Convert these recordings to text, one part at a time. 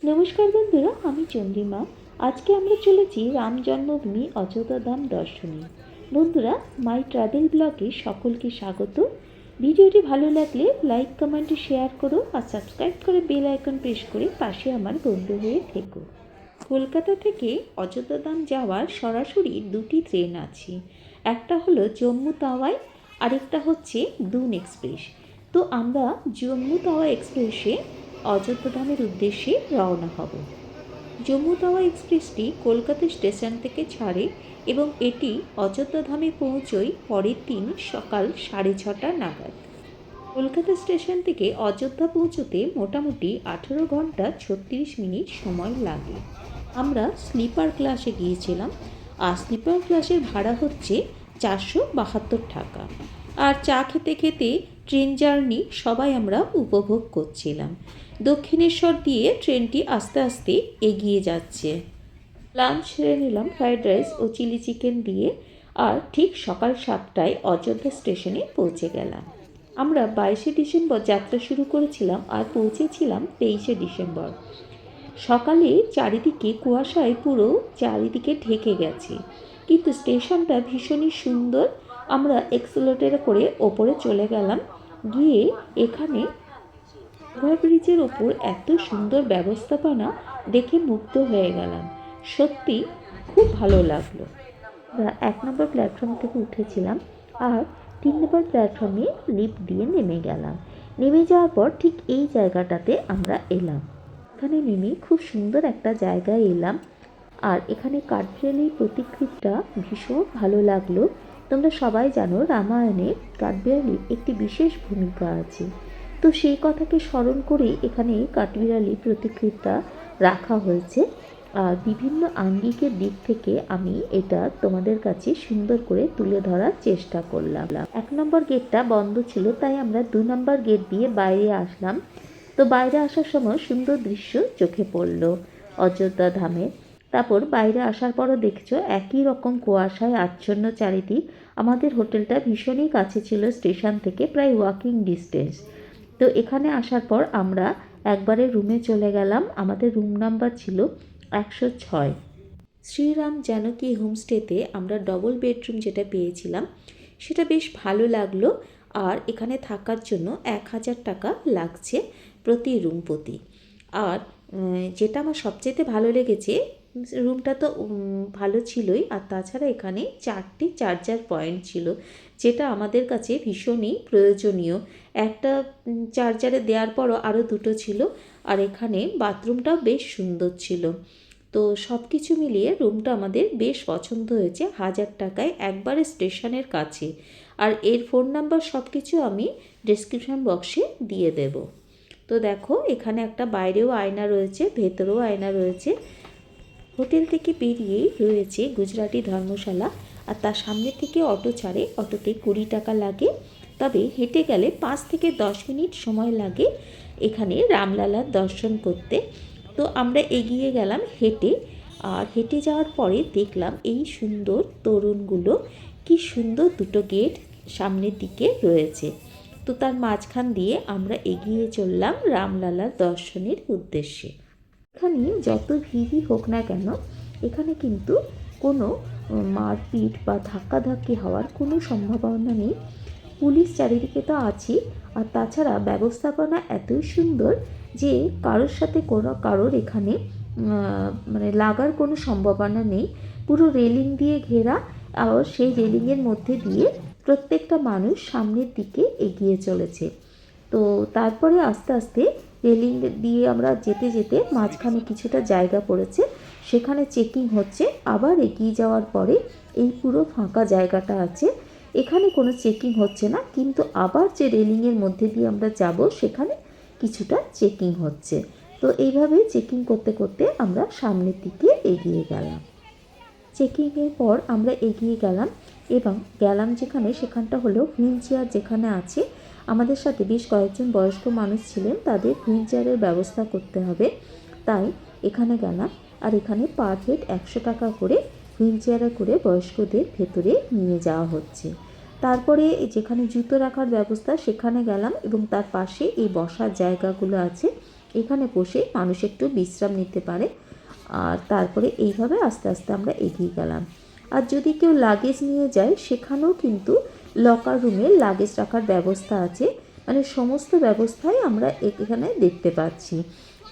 নমস্কার বন্ধুরা, আমি চন্দ্রিমা। আজকে আমরা চলেছি রাম জন্মভূমি অযোধ্যা ধাম দর্শনে। বন্ধুরা, মাই ট্রাভেল ব্লগে সকলকে স্বাগত। ভিডিওটি ভালো লাগলে লাইক, কমেন্ট, শেয়ার করো আর সাবস্ক্রাইব করে বেল আইকন প্রেস করে পাশে আমার বন্ধু হয়ে থেকো। কলকাতা থেকে অযোধ্যা ধাম যাওয়ার সরাসরি দুটি ট্রেন আছে। একটা হলো জম্মু তাওয়াই, আরেকটা হচ্ছে দুন এক্সপ্রেস। তো আমরা জম্মু তাওয়া এক্সপ্রেসে অযোধ্যা ধামের উদ্দেশ্যে রওনা হব। জম্মু তাওয়া এক্সপ্রেসটি কলকাতা স্টেশন থেকে ছাড়ে এবং এটি অযোধ্যা ধামে পৌঁছয় পরের দিন সকাল 6:30 নাগাদ। কলকাতা স্টেশন থেকে অযোধ্যা পৌঁছতে মোটামুটি 18 ঘন্টা 36 মিনিট সময় লাগে। আমরা স্লিপার ক্লাসে গিয়েছিলাম আর স্লিপার ক্লাসের ভাড়া হচ্ছে 472 টাকা। আর চা খেতে খেতে ট্রেন জার্নি সবাই আমরা উপভোগ করছিলাম। দক্ষিণেশ্বর দিয়ে ট্রেনটি আস্তে আস্তে এগিয়ে যাচ্ছে। লাঞ্চ সেরে নিলাম ফ্রাইড রাইস ও চিলি চিকেন দিয়ে, আর ঠিক সকাল 7টায় অযোধ্যা স্টেশনে পৌঁছে গেলাম। আমরা 22শে ডিসেম্বর যাত্রা শুরু করেছিলাম আর পৌঁছেছিলাম 23শে ডিসেম্বর। সকালে চারিদিকে কুয়াশায় পুরো চারিদিকে ঢেকে গেছে, কিন্তু স্টেশনটা ভীষণই সুন্দর। আমরা এক্সেলেটর করে ওপরে চলে গেলাম। গিয়ে এখানে ওভারব্রিজের ওপর এত সুন্দর ব্যবস্থাপনা দেখে মুগ্ধ হয়ে গেলাম। সত্যি খুব ভালো লাগলো। আমরা 1 নম্বর প্ল্যাটফর্ম থেকে উঠেছিলাম আর 3 নম্বর প্ল্যাটফর্মে লিফট দিয়ে নেমে গেলাম। নেমে যাওয়ার পর ঠিক এই জায়গাটাতে আমরা এলাম। এখানে নেমে খুব সুন্দর একটা জায়গায় এলাম। আর এখানে কাঠবিড়ালির প্রতিকৃতিটা ভীষণ ভালো লাগলো। তোমরা সবাই জানো, রামায়ণে কাঠবিড়ালির একটি বিশেষ ভূমিকা আছে। তো সেই কথাকে স্মরণ করে এখানে কাঠবিড়ালির প্রতিকৃতিটা রাখা হয়েছে। আর বিভিন্ন আঙ্গিকের দিক থেকে আমি এটা তোমাদের কাছে সুন্দর করে তুলে ধরার চেষ্টা করলাম। 1 নম্বর গেটটা বন্ধ ছিল, তাই আমরা 2 নম্বর গেট দিয়ে বাইরে আসলাম। তো বাইরে আসার সময় সুন্দর দৃশ্য চোখে পড়ল অযোধ্যা ধামে। তারপর বাইরে আসার পরও দেখছো একই রকম কুয়াশায় আচ্ছন্ন চারিদিক। আমাদের হোটেলটা ভীষণই কাছে ছিল স্টেশন থেকে, প্রায় ওয়াকিং ডিস্টেন্স। তো এখানে আসার পর আমরা একবারে রুমে চলে গেলাম। আমাদের রুম নাম্বার ছিল 106। শ্রীরাম জানকী হোমস্টেতে আমরা ডবল বেডরুম যেটা পেয়েছিলাম সেটা বেশ ভালো লাগলো। আর এখানে থাকার জন্য 1000 টাকা লাগছে প্রতি রুম প্রতি। আর যেটা আমার সবচেয়ে ভালো লেগেছে, রুমটা তো ভালো ছিলই, আর তাছাড়া এখানে 4টি চার্জার পয়েন্ট ছিল, যেটা আমাদের কাছে ভীষণই প্রয়োজনীয়। একটা চার্জারে দেওয়ার পরও আরও 2টো ছিল। আর এখানে বাথরুমটাও বেশ সুন্দর ছিল। তো সব কিছু মিলিয়ে রুমটা আমাদের বেশ পছন্দ হয়েছে। 1000 টাকায় একবারে স্টেশনের কাছে। আর এর ফোন নাম্বার সব কিছু আমি ডেসক্রিপশন বক্সে দিয়ে দেব। তো দেখো, এখানে একটা বাইরেও আয়না রয়েছে, ভেতরেও আয়না রয়েছে। হোটেল থেকে বেরিয়েই রয়েছে গুজরাটি ধর্মশালা, আর তার সামনে থেকে অটো ছাড়ে। অটোতে 20 টাকা লাগে, তবে হেঁটে গেলে 5 থেকে 10 মিনিট সময় লাগে এখানে রামলালার দর্শন করতে। তো আমরা এগিয়ে গেলাম হেঁটে। আর হেঁটে যাওয়ার পরে দেখলাম এই সুন্দর তোরণগুলো, কি সুন্দর 2টো গেট সামনের দিকে রয়েছে। তো তার মাঝখান দিয়ে আমরা এগিয়ে চললাম রামলালার দর্শনের উদ্দেশ্যে। এখানে যত ভিড়ই হোক না কেন, এখানে কিন্তু কোনো মারপিট বা ধাক্কাধাক্কি হওয়ার কোনো সম্ভাবনা নেই। পুলিশ চারিদিকে তো আছে, আর তাছাড়া ব্যবস্থাপনা এতই সুন্দর যে কারোর সাথে কারোর এখানে লাগার কোনো সম্ভাবনা নেই। পুরো রেলিং দিয়ে ঘেরা, আর সেই রেলিংয়ের মধ্যে দিয়ে প্রত্যেকটা মানুষ সামনের দিকে এগিয়ে চলেছে। তো তারপরে আস্তে আস্তে রেলিং দিয়ে আমরা যেতে যেতে মাঝখানে কিছুটা জায়গা পড়েছে, সেখানে চেকিং হচ্ছে। আবার এগিয়ে যাওয়ার পরে এই পুরো ফাঁকা জায়গাটা আছে, এখানে কোনো চেকিং হচ্ছে না, কিন্তু আবার যে রেলিংয়ের মধ্যে দিয়ে আমরা যাব সেখানে কিছুটা চেকিং হচ্ছে। তো এইভাবে চেকিং করতে করতে আমরা সামনের দিকে এগিয়ে গেলাম। চেকিংয়ের পর আমরা এগিয়ে গেলাম এবং গেলাম যেখানে, সেখানটা হলো হুইল চেয়ার যেখানে আছে। আমাদের সাথে বেশ কয়েকজন বয়স্ক মানুষ ছিলেন, তাদের হুইল চেয়ারের ব্যবস্থা করতে হবে, তাই এখানে গেলাম। আর এখানে পার হেড 100 টাকা করে হুইল চেয়ারে করে বয়স্কদের ভেতরে নিয়ে যাওয়া হচ্ছে। তারপরে যেখানে জুতো রাখার ব্যবস্থা সেখানে গেলাম এবং তার পাশে এই বসার জায়গাগুলো আছে এখানে বসে মানুষ একটু বিশ্রাম নিতে পারে। আর তারপরে এইভাবে আস্তে আস্তে আমরা এগিয়ে গেলাম। আর যদি কেউ লাগেজ নিয়ে যায় সেখানেও কিন্তু লকার রুমে লাগেজ রাখার ব্যবস্থা আছে, মানে সমস্ত ব্যবস্থাই আমরা এখানে দেখতে পাচ্ছি।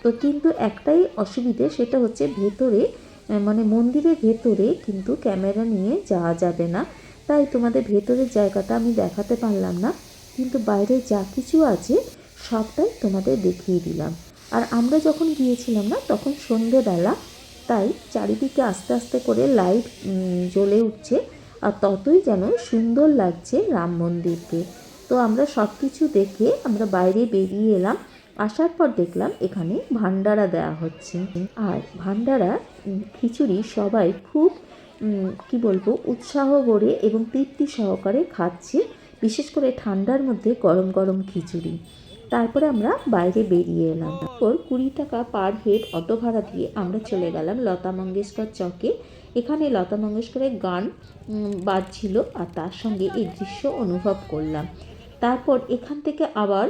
তো কিন্তু একটাই অসুবিধে, সেটা হচ্ছে ভেতরে মানে মন্দিরের ভেতরে কিন্তু ক্যামেরা নিয়ে যাওয়া যাবে না, তাই তোমাদের ভেতরের জায়গাটা আমি দেখাতে পারলাম না, কিন্তু বাইরে যা কিছু আছে সবটাই তোমাদের দেখিয়ে দিলাম। আর আমরা যখন গিয়েছিলাম না তখন সন্ধেবেলা, তাই চারিদিকে আস্তে আস্তে করে লাইট জ্বলে উঠছে, আর ততই যেন সুন্দর লাগছে রাম মন্দিরকে। তো আমরা সব কিছু দেখে আমরা বাইরে বেরিয়ে এলাম। আসার পর দেখলাম এখানে ভান্ডারা দেওয়া হচ্ছে, আর ভান্ডারা খিচুড়ি সবাই খুব কি বলবো উৎসাহ করে এবং তৃপ্তি সহকারে খাচ্ছে, বিশেষ করে ঠান্ডার মধ্যে গরম গরম খিচুড়ি। তারপরে আমরা বাইরে বেরিয়ে এলাম। তারপর 20 টাকা পার হেড অটো ভাড়া দিয়ে আমরা চলে গেলাম লতা মঙ্গেশকর চকে। এখানে লতা মঙ্গেশকরের গান বাজছিল, আর তার সঙ্গে এই দৃশ্য অনুভব করলাম। তারপর এখান থেকে আবার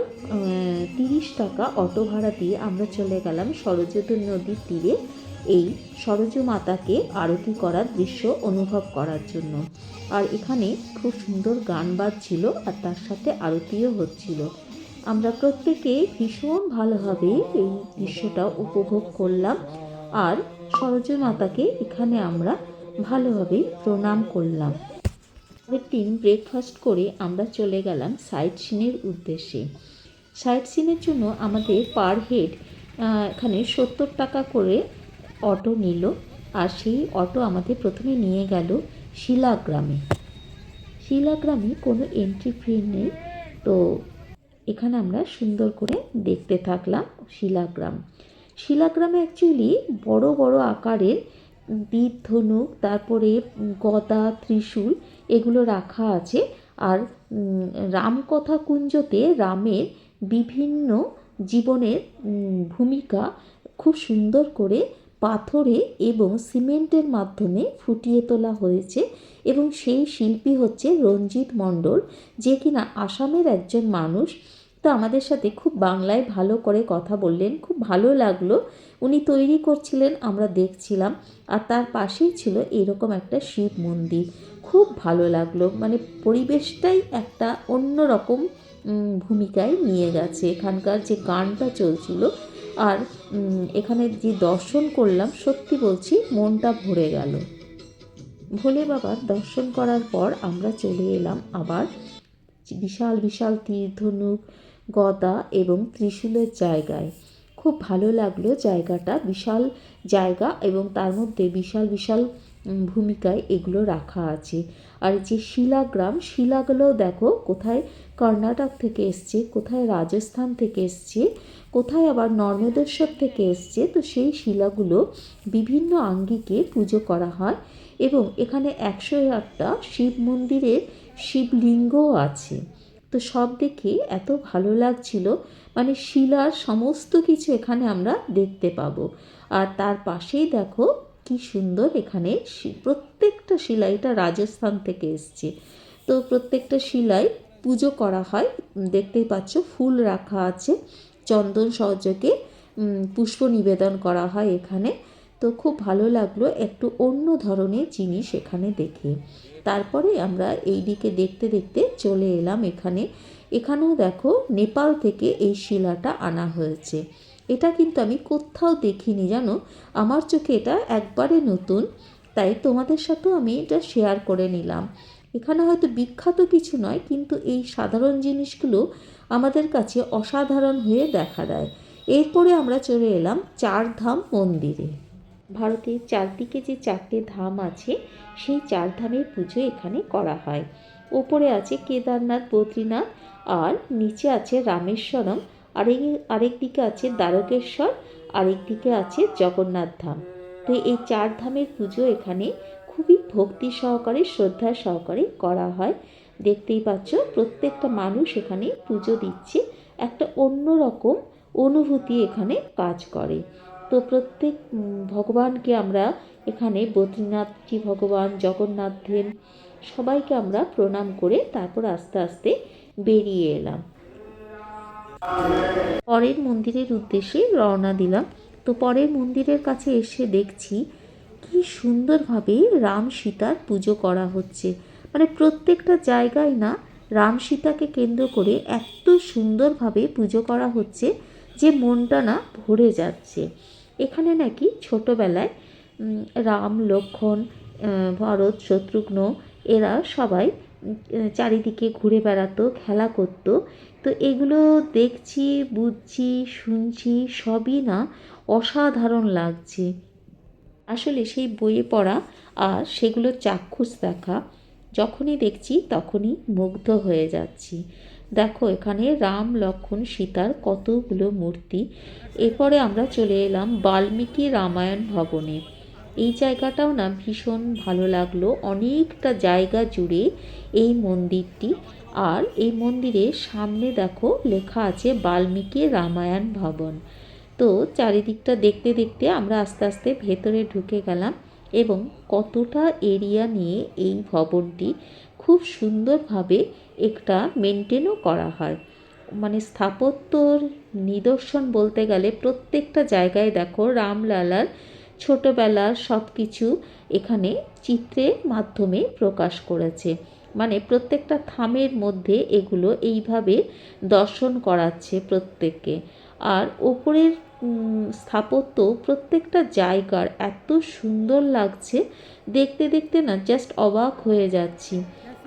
30 টাকা অটো ভাড়া দিয়ে আমরা চলে গেলাম সরজু নদীর তীরে এই সরজু মাতাকে আরতি করার দৃশ্য অনুভব করার জন্য। আর এখানে খুব সুন্দর গান বাজছিল, আর তার সাথে আরতিও হচ্ছিল। আমরা প্রত্যেকে ভীষণ ভালোভাবে এই দৃশ্যটা উপভোগ করলাম, আর সরজু মাতাকে এখানে আমরা ভালোভাবে প্রণাম করলাম। পরের দিন ব্রেকফাস্ট করে আমরা চলে গেলাম সাইট সিনের উদ্দেশ্যে। সাইট সিনের জন্য আমাদের পার হেড এখানে 70 টাকা করে অটো নিল, আর সেই অটো আমাদের প্রথমে নিয়ে গেল শিলাগ্রামে। শিলাগ্রামে কোনো এন্ট্রি ফি নেই, তো এখানে আমরা সুন্দর করে দেখতে থাকলাম শিলাগ্রাম। শিলাগ্রামে অ্যাকচুয়ালি বড় বড় আকারের তীর ধনুক, তারপরে গদা, ত্রিশূল এগুলো রাখা আছে। আর রামকথা কুঞ্জতে রামের বিভিন্ন জীবনের ভূমিকা খুব সুন্দর করে পাথরে এবং সিমেন্টের মাধ্যমে ফুটিয়ে তোলা হয়েছে, এবং সেই শিল্পী হচ্ছে রঞ্জিত মণ্ডল, যে কিনা আসামের একজন মানুষ। তো আমাদের সাথে খুব বাংলায় ভালো করে কথা বললেন, খুব ভালো লাগলো। উনি তৈরি করছিলেন, আমরা দেখছিলাম, আর তার পাশেই ছিল এরকম একটা শিব মন্দির। খুব ভালো লাগলো, মানে পরিবেশটাই একটা অন্য রকম ভূমিকায় নিয়ে গেছে। এখানকার যে গানটা চলছিল আর এখানে যে দর্শন করলাম, সত্যি বলছি মনটা ভরে গেল। ভোলে বাবার দর্শন করার পর আমরা চলে এলাম আবার বিশাল বিশাল তীর ধনুক, গদা এবং ত্রিশূলের জায়গায়। খুব ভালো লাগলো জায়গাটা, বিশাল জায়গা এবং তার মধ্যে বিশাল বিশাল ভূমিকায় এগুলো রাখা আছে। আর যে শিলাগ্রাম, শিলাগুলো দেখো কোথায় কর্ণাটক থেকে এসছে, কোথায় রাজস্থান থেকে এসছে, কোথায় আবার নর্মদেশ্বর থেকে এসছে। তো সেই শিলাগুলো বিভিন্ন আঙ্গিকে পুজো করা হয়, এবং এখানে 108টা শিব মন্দিরের শিবলিঙ্গও আছে। তো সব দেখে এত ভালো লাগছিল, মানে শিলার সমস্ত কিছু এখানে আমরা দেখতে পাবো। আর তার পাশেই দেখো কি সুন্দর, এখানে প্রত্যেকটা শিলা, এটা রাজস্থান থেকে এসছে, তো প্রত্যেকটা শিলায় পুজো করা হয়। দেখতেই পাচ্ছ ফুল রাখা আছে, চন্দন সহযোগে পুষ্প নিবেদন করা হয় এখানে। তো খুব ভালো লাগলো, একটু অন্য ধরনের জিনিস এখানে দেখে। তারপরে আমরা এই দিকে দেখতে দেখতে চলে এলাম এখানেও দেখো নেপাল থেকে এই শিলাটা আনা হয়েছে। এটা কিন্তু আমি কোথাও দেখিনি জানো, আমার চোখে এটা একবারে নতুন, তাই তোমাদের সাথেও আমি এটা শেয়ার করে নিলাম। এখানে হয়তো বিখ্যাত কিছু নয়, কিন্তু এই সাধারণ জিনিসগুলো আমাদের কাছে অসাধারণ হয়ে দেখা দেয়। এরপরে আমরা চলে এলাম 4 ধাম মন্দিরে। ভারতের চারদিকে যে 4টে ধাম আছে, সেই 4 ধামের পুজো এখানে করা হয়। ওপরে আছে কেদারনাথ, বদ্রীনাথ, আর নিচে আছে রামেশ্বরম, আরেক দিকে আছে দ্বারকেশ্বর, আরেক দিকে আছে জগন্নাথ ধাম। তো এই 4 ধামের পুজো এখানে খুবই ভক্তি সহকারে, শ্রদ্ধা সহকারে করা হয়। দেখতেই পাচ্ছ প্রত্যেকটা মানুষ এখানে পুজো দিচ্ছে, একটা অন্যরকম অনুভূতি এখানে কাজ করে। তো প্রত্যেক ভগবানকে আমরা এখানে, বদ্রীনাথজি ভগবান, জগন্নাথ দেব, সবাইকে আমরা প্রণাম করে তারপর আস্তে আস্তে বেরিয়ে এলাম। পরের মন্দিরের উদ্দেশ্যে রওনা দিলাম। তো পরের মন্দিরের কাছে এসে দেখছি কি সুন্দরভাবে রাম সীতার পুজো করা হচ্ছে। মানে প্রত্যেকটা জায়গায় না রাম সীতাকে কেন্দ্র করে এত সুন্দরভাবে পুজো করা হচ্ছে যে মনটা না ভরে যাচ্ছে। এখানে নাকি ছোটোবেলায় রাম, লক্ষ্মণ, ভরত, শত্রুঘ্ন এরা সবাই চারিদিকে ঘুরে বেড়াতো, খেলা করতো। তো এগুলো দেখছি, বুঝছি, শুনছি, সবই না অসাধারণ লাগছে। আসলে সেই বইয়ে পড়া আর সেগুলো চাক্ষুষ দেখা, যখনই দেখছি তখনই মুগ্ধ হয়ে যাচ্ছি। দেখো এখানে রাম, লক্ষ্মণ, সীতার কতগুলো মূর্তি। এরপরে আমরা চলে এলাম বাল্মীকি রামায়ণ ভবনে। এই জায়গাটাও না ভীষণ ভালো লাগলো। অনেকটা জায়গা জুড়ে এই মন্দিরটি। আর এই মন্দিরের সামনে দেখো লেখা আছে বাল্মীকি রামায়ণ ভবন। তো চারিদিকটা দেখতে দেখতে আমরা আস্তে আস্তে ভেতরে ঢুকে গেলাম এবং কতটা এরিয়া নিয়ে এই ভবনটি খুব সুন্দরভাবে একটা মেনটেনও করা হয়। মানে স্থাপত্যর নিদর্শন বলতে গেলে প্রত্যেকটা জায়গায় দেখো রামলালার ছোটোবেলার সব কিছু এখানে চিত্রের মাধ্যমে প্রকাশ করেছে। মানে প্রত্যেকটা থামের মধ্যে এগুলো এইভাবে দর্শন করাচ্ছে প্রত্যেককে। আর ওপরের স্থাপত্য প্রত্যেকটা জায়গার এত সুন্দর লাগছে, দেখতে দেখতে না জাস্ট অবাক হয়ে যাচ্ছি।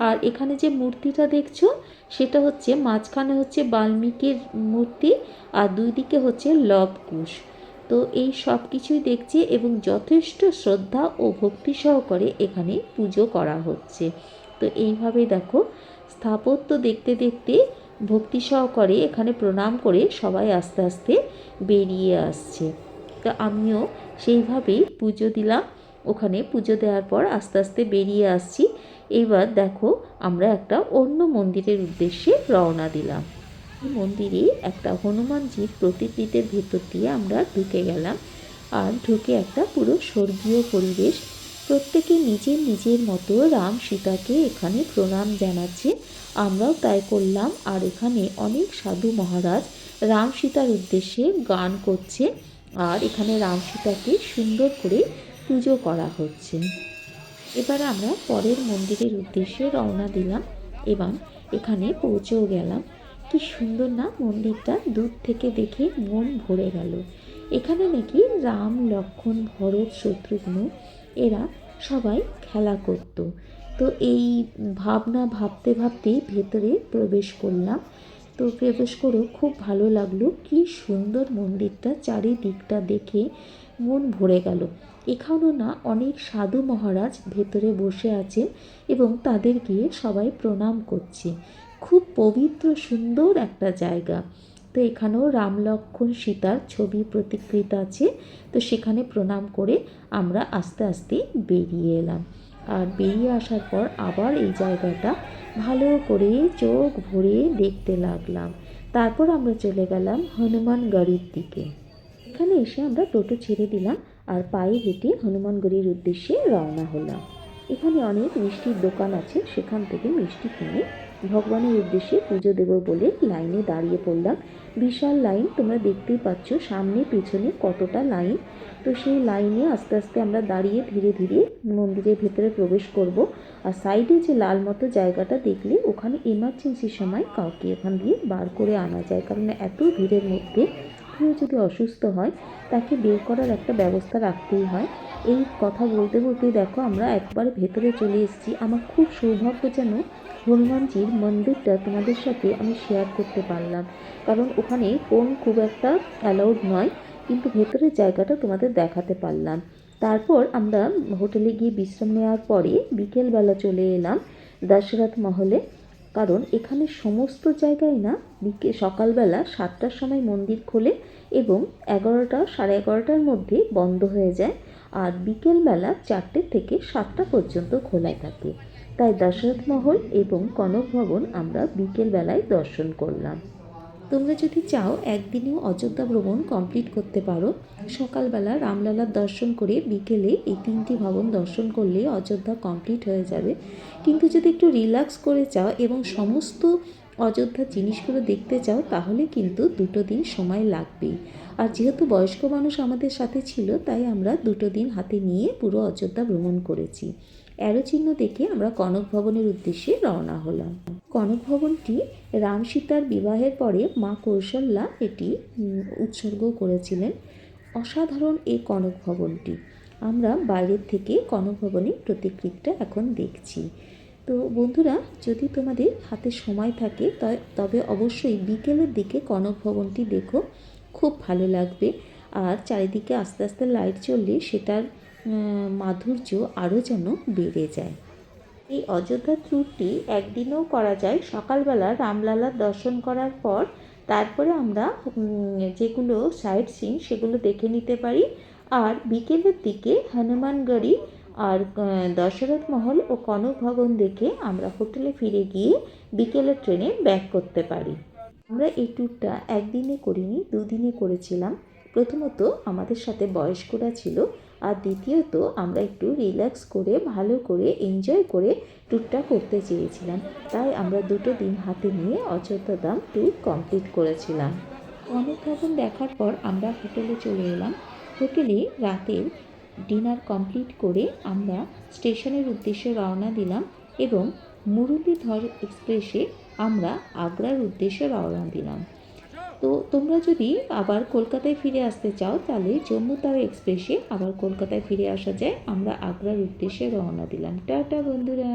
আর এখানে যে মূর্তিটা দেখছো সেটা হচ্ছে মাঝখানে হচ্ছে বাল্মীকির মূর্তি আর দুই দিকে হচ্ছে লবকুশ। তো এই সব কিছুই দেখছি এবং যথেষ্ট শ্রদ্ধা ও ভক্তি সহকারে এখানে পুজো করা হচ্ছে। তো এইভাবে দেখো স্থাপত্য দেখতে দেখতে ভক্তি সহকারে এখানে প্রণাম করে সবাই আস্তে আস্তে বেরিয়ে আসছে। তো আমিও সেইভাবেই পুজো দিলাম। ওখানে পুজো দেওয়ার পর আস্তে আস্তে বেরিয়ে আসছি। এইবার দেখো আমরা একটা অন্য মন্দিরের উদ্দেশ্যে রওনা দিলাম। এই মন্দিরে একটা হনুমানজির প্রতিকৃতির ভেতর দিয়ে আমরা ঢুকে গেলাম। আর ঢুকে একটা পুরো স্বর্গীয় পরিবেশ। প্রত্যেকে নিজের নিজের মতো রাম সীতাকে এখানে প্রণাম জানাচ্ছে। আমরাও তাই করলাম। আর এখানে অনেক সাধু মহারাজ রাম সীতার উদ্দেশ্যে গান করছে। আর এখানে রাম সীতাকে সুন্দর করে পুজো করা হচ্ছে। এবার আমরা পরের মন্দিরের উদ্দেশ্যে রওনা দিলাম এবং এখানে পৌঁছেও গেলাম। কি সুন্দর না মন্দিরটা, দূর থেকে দেখে মন ভরে গেল। এখানে নাকি রাম, লক্ষ্মণ, ভরত, শত্রুঘ্ন এরা সবাই খেলা করত। তো এই ভাবনা ভাবতে ভাবতেই ভেতরে প্রবেশ করলাম। তো প্রবেশ করেও খুব ভালো লাগলো। কি সুন্দর মন্দিরটা, চারিদিকটা দেখে মন ভরে গেল। এখানেও না অনেক সাধু মহারাজ ভেতরে বসে আছেন এবং তাদেরকে সবাই প্রণাম করছে। খুব পবিত্র সুন্দর একটা জায়গা। তো এখানেও রাম, লক্ষ্মণ, সীতার ছবি প্রতিকৃত আছে। তো সেখানে প্রণাম করে আমরা আস্তে আস্তে বেরিয়ে এলাম। আর বেরিয়ে আসার পর আবার এই জায়গাটা ভালো করে চোখ ভরে দেখতে লাগলাম। তারপর আমরা চলে গেলাম হনুমানগড়ির দিকে। এখানে এসে আমরা টোটো ছেড়ে দিলাম আর পায়ে হেঁটে হনুমানগড়ির উদ্দেশ্যে রওনা হলাম। এখানে অনেক মিষ্টির দোকান আছে, সেখান থেকে মিষ্টি কিনে ভগবানের উদ্দেশ্যে পুজো দেব বলে লাইনে দাঁড়িয়ে পড়লাম। বিশাল লাইন, তোমরা দেখতেই পাচ্ছ সামনে পেছনে কতটা লাইন। তো সেই লাইনে আস্তে আস্তে আমরা দাঁড়িয়ে ধীরে ধীরে মন্দিরের ভেতরে প্রবেশ করব। আর সাইডে যে লাল মতো জায়গাটা দেখলে ওখানে এমার্জেন্সির সময় কাউকে এখান দিয়ে বার করে আনা যায়, কারণ এত ভিড়ের মধ্যে কেউ যদি অসুস্থ হয় তাকে বের করার একটা ব্যবস্থা রাখতেই হয়। এই কথা বলতে বলতেই দেখো আমরা একবার ভেতরে চলে এসেছি। আমার খুব সৌভাগ্য যেন হনুমানজির মন্দিরটা তোমাদের সাথে আমি শেয়ার করতে পারলাম, কারণ ওখানে ফোন খুব একটা অ্যালাউড নয়, কিন্তু ভেতরের জায়গাটা তোমাদের দেখাতে পারলাম। তারপর আমরা হোটেলে গিয়ে বিশ্রাম নেওয়ার পরে বিকেলবেলা চলে এলাম দশরথ মহলে। কারণ এখানে সমস্ত জায়গায় না সকালবেলা 7টার সময় মন্দির খোলে এবং 11টা সাড়ে 11টার মধ্যে বন্ধ হয়ে যায়। আর বিকেলবেলা 4টে থেকে 7টা পর্যন্ত খোলা থাকে। তাই দশরথ মহল এবং কনক ভবন আমরা বিকেলবেলায় দর্শন করলাম। তোমরা যদি চাও একদিনেও অযোধ্যা ভ্রমণ কমপ্লিট করতে পারো। সকালবেলা রামলালার দর্শন করে বিকেলে এই 3টি ভবন দর্শন করলে অযোধ্যা কমপ্লিট হয়ে যাবে। কিন্তু যদি একটু রিল্যাক্স করে চাও এবং সমস্ত অযোধ্যার জিনিসগুলো দেখতে চাও তাহলে কিন্তু 2 দিন সময় লাগবেই। আর যেহেতু বয়স্ক মানুষ আমাদের সাথে ছিল, তাই আমরা 2 দিন হাতে নিয়ে পুরো অযোধ্যা ভ্রমণ করেছি। অ্যারো চিহ্ন দেখে আমরা কনক ভবনের উদ্দেশ্যে রওনা হলাম। কনক ভবনটি রাম সীতার বিবাহের পরে মা কৌশল্যা এটি উৎসর্গ করেছিলেন। অসাধারণ এই কনক ভবনটি। আমরা বাইরের থেকে কনক ভবনের প্রতিকৃতিটা এখন দেখছি। তো বন্ধুরা, যদি তোমাদের হাতে সময় থাকে তবে অবশ্যই বিকেলের দিকে কনক ভবনটি দেখো, খুব ভালো লাগবে। আর চারিদিকে আস্তে আস্তে লাইট জ্বললে সেটার মাধুর্য আরও যেন বেড়ে যায়। এই অযোধ্যা ট্যুরটি একদিনেও করা যায়। সকালবেলা রামলালার দর্শন করার পর তারপরে আমরা যেগুলো সাইট সিন সেগুলো দেখে নিতে পারি। আর বিকেলের দিকে হনুমানগড়ি আর দশরথ মহল ও কনক ভবন দেখে আমরা হোটেলে ফিরে গিয়ে বিকেলের ট্রেনে ব্যাক করতে পারি। আমরা এই ট্যুরটা একদিনে করিনি, 2 দিনে করেছিলাম। প্রথমত আমাদের সাথে বয়স্করা ছিল, আর দ্বিতীয়ত আমরা একটু রিল্যাক্স করে ভালো করে এনজয় করে ট্যুরটা করতে চেয়েছিলাম। তাই আমরা 2 দিন হাতে নিয়ে অযোধ্যা ধাম ট্যুর কমপ্লিট করেছিলাম। কনক ভবন দেখার পর আমরা হোটেলে চলে এলাম। হোটেলে রাতের ডিনার কমপ্লিট করে আমরা স্টেশনের উদ্দেশ্যে রওনা দিলাম এবং মুরলীধর এক্সপ্রেসে আমরা আগ্রার উদ্দেশ্যে রওনা দিলাম। তো তোমরা যদি আবার কলকাতায় ফিরে আসতে চাও তাহলে জম্মু তাওয়া এক্সপ্রেসে আবার কলকাতায় ফিরে আসা যায়। আমরা আগ্রার উদ্দেশ্যে রওনা দিলাম। টাটা বন্ধুরা।